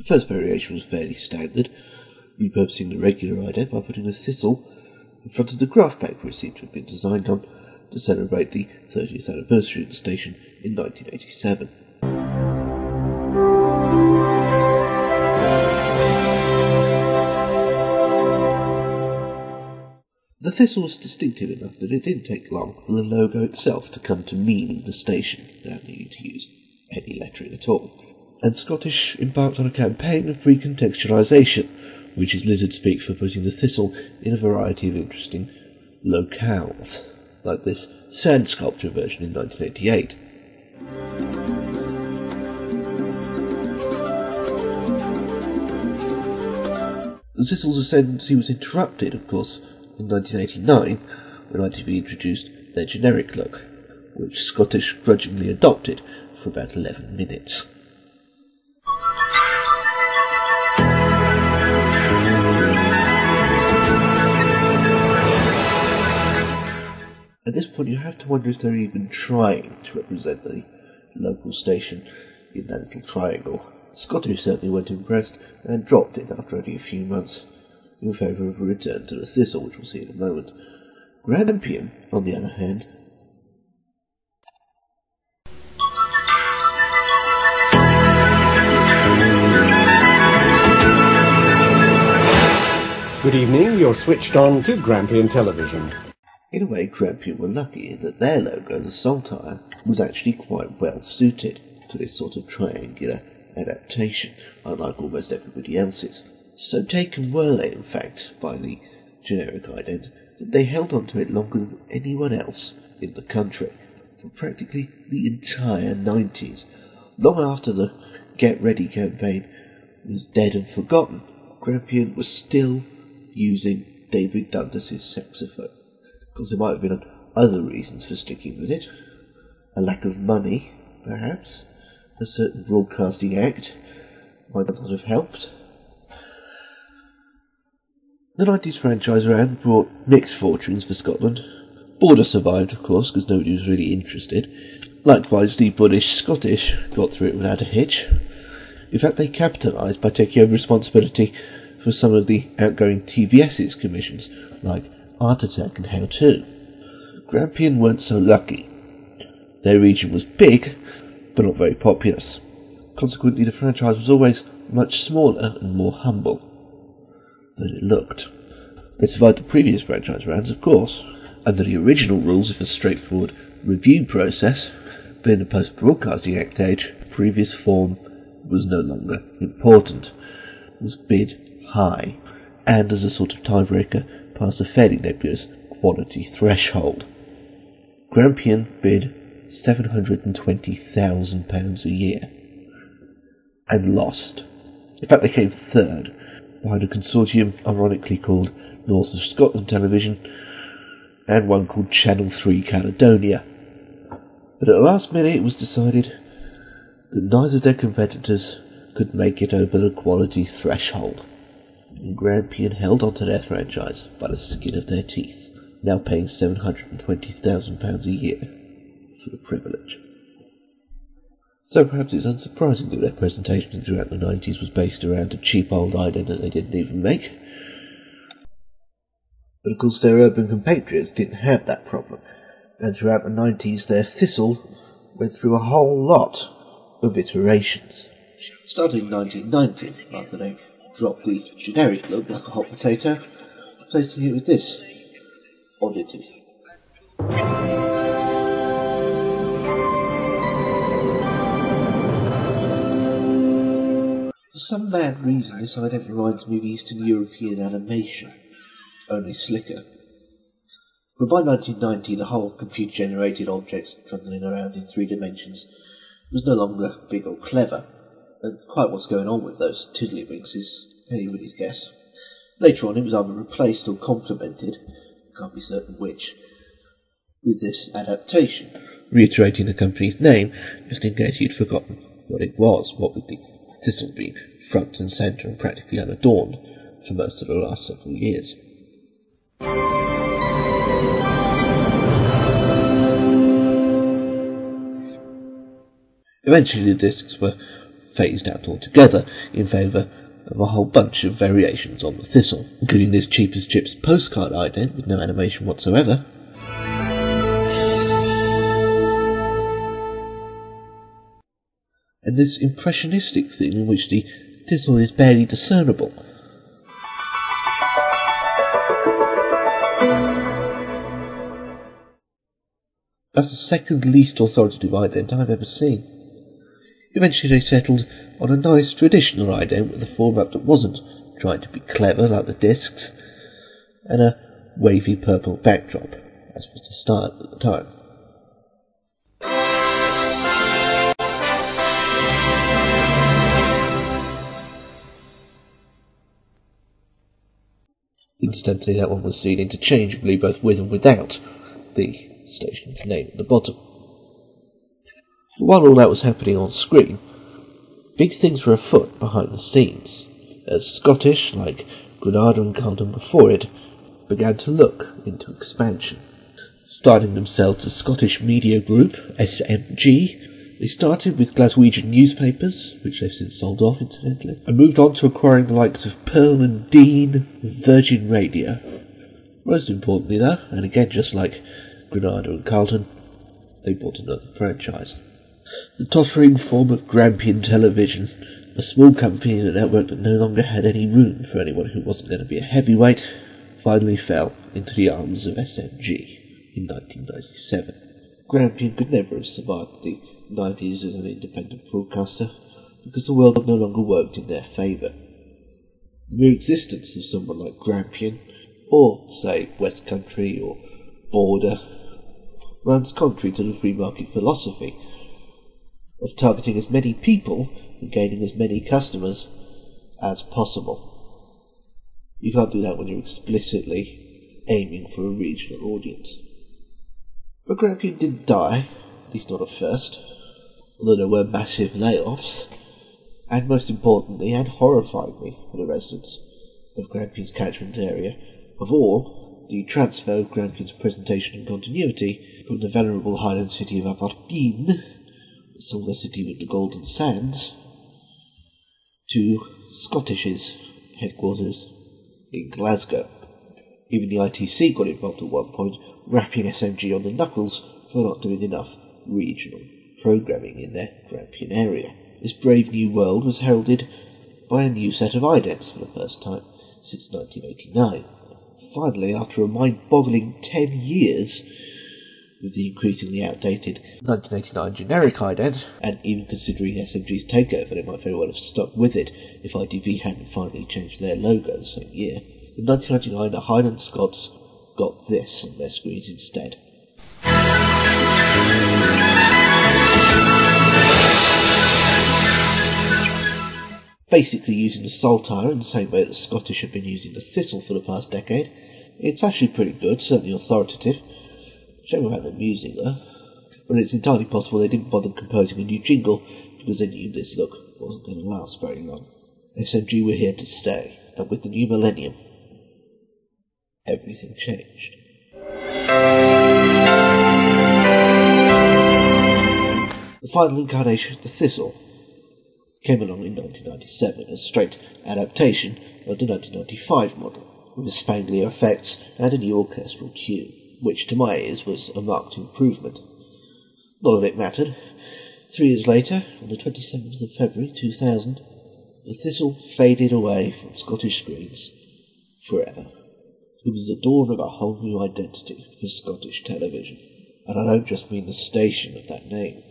The first variation was fairly standard, repurposing the regular ident by putting a thistle in front of the graph paper it seemed to have been designed on to celebrate the 30th anniversary of the station in 1987. The thistle was distinctive enough that it didn't take long for the logo itself to come to mean the station without needing to use any lettering at all. And Scottish embarked on a campaign of recontextualisation, which is lizard speak for putting the thistle in a variety of interesting locales, like this sand sculpture version in 1988. The thistle's ascendancy was interrupted, of course, in 1989, when ITV introduced their generic look, which Scottish grudgingly adopted for about 11 minutes. At this point you have to wonder if they're even trying to represent the local station in that little triangle. Scottish certainly weren't impressed and dropped it after only a few months, in favour of a return to the thistle, which we'll see in a moment. Grampian, on the other hand, Good evening, you're switched on to Grampian Television. In a way, Grampian were lucky in that their logo, the saltire, was actually quite well suited to this sort of triangular adaptation, unlike almost everybody else's. So taken were they, in fact, by the generic ident, that they held on to it longer than anyone else in the country, for practically the entire 90s. Long after the Get Ready campaign was dead and forgotten, Grampian was still using David Dundas' saxophone. Of course, there might have been other reasons for sticking with it. A lack of money, perhaps. A certain broadcasting act might not have helped. The 90s franchise round brought mixed fortunes for Scotland. Border survived, of course, because nobody was really interested. Likewise, the British Scottish got through it without a hitch. In fact, they capitalised by taking over responsibility for some of the outgoing TVS's commissions, like Art Attack and How To. Grampian weren't so lucky. Their region was big, but not very populous. Consequently, the franchise was always much smaller and more humble than it looked. They survived the previous franchise rounds, of course, under the original rules of a straightforward review process, but in the post-broadcasting act age, previous form was no longer important. It was bid high, and as a sort of tiebreaker, passed a fairly nebulous quality threshold. Grampian bid £720,000 a year, and lost. In fact, they came third, behind a consortium ironically called North of Scotland Television, and one called Channel 3 Caledonia. But at the last minute it was decided that neither of their competitors could make it over the quality threshold, and Grampian held on to their franchise by the skin of their teeth, now paying £720,000 a year for the privilege. So perhaps it's unsurprising that their presentation throughout the 90s was based around a cheap old ident that they didn't even make. But of course their urban compatriots didn't have that problem, and throughout the 90s their thistle went through a whole lot of iterations. Starting in 1990, after they dropped the generic look like a hot potato, replacing it with this oddity. For some mad reason, this ident reminds me of Eastern European animation, only slicker. But by 1990, the whole computer-generated objects trundling around in 3 dimensions was no longer big or clever, and quite what's going on with those tiddlywinks is anybody's guess. Later on, it was either replaced or complemented, can't be certain which, with this adaptation, reiterating the company's name, just in case you'd forgotten what it was, what with the thistle being front and centre and practically unadorned for most of the last several years. Eventually the discs were phased out altogether in favour of a whole bunch of variations on the Thistle, including this cheap-as-chips postcard ident with no animation whatsoever. And this impressionistic thing in which the Thistle is barely discernible. That's the second least authoritative ident I've ever seen. Eventually they settled on a nice traditional ident with a format that wasn't trying to be clever like the discs, and a wavy purple backdrop, as was the style at the time. Incidentally, that one was seen interchangeably both with and without the station's name at the bottom. While all that was happening on screen, big things were afoot behind the scenes, as Scottish, like Granada and Carlton before it, began to look into expansion. Starting themselves as Scottish Media Group, SMG, they started with Glaswegian newspapers, which they've since sold off incidentally, and moved on to acquiring the likes of Pearl and Dean, Virgin Radio. Most importantly though, and again just like Granada and Carlton, they bought another franchise. The tottering form of Grampian Television, a small company in a network that no longer had any room for anyone who wasn't going to be a heavyweight, finally fell into the arms of SMG in 1997. Grampian could never have survived the 90s as an independent broadcaster, because the world no longer worked in their favour. The mere existence of someone like Grampian, or, say, West Country or Border, runs contrary to the free market philosophy of targeting as many people and gaining as many customers as possible. You can't do that when you're explicitly aiming for a regional audience. But Grampian didn't die, at least not at first, although there were massive layoffs, and most importantly, and horrifyingly for the residents of Grampian's catchment area, of all, the transfer of Grampian's presentation and continuity from the venerable Highland city of Aberdeen, the silver city with the golden sands, to Scottish's headquarters in Glasgow. Even the ITC got involved at one point, rapping SMG on the knuckles for not doing enough regional programming in their Grampian area. This brave new world was heralded by a new set of idents for the first time since 1989. Finally, after a mind-boggling 10 years, with the increasingly outdated 1989 generic ident, and even considering SMG's takeover, they might very well have stuck with it if ITV hadn't finally changed their logo the same year. In 1999, the Highland Scots got this on their screens instead. Basically using the saltire in the same way that the Scottish have been using the thistle for the past decade. It's actually pretty good, certainly authoritative. Shame about the music though. But it's entirely possible they didn't bother composing a new jingle because they knew this look wasn't going to last very long. SMG were here to stay, and with the new millennium, everything changed. The final incarnation of the Thistle came along in 1997 as a straight adaptation of the 1995 model, with spanglier effects and a new orchestral tune, which to my ears was a marked improvement. Not that it mattered. 3 years later, on the 27th of February 2000, the Thistle faded away from Scottish screens forever. It was the dawn of a whole new identity for Scottish television, and I don't just mean the station of that name.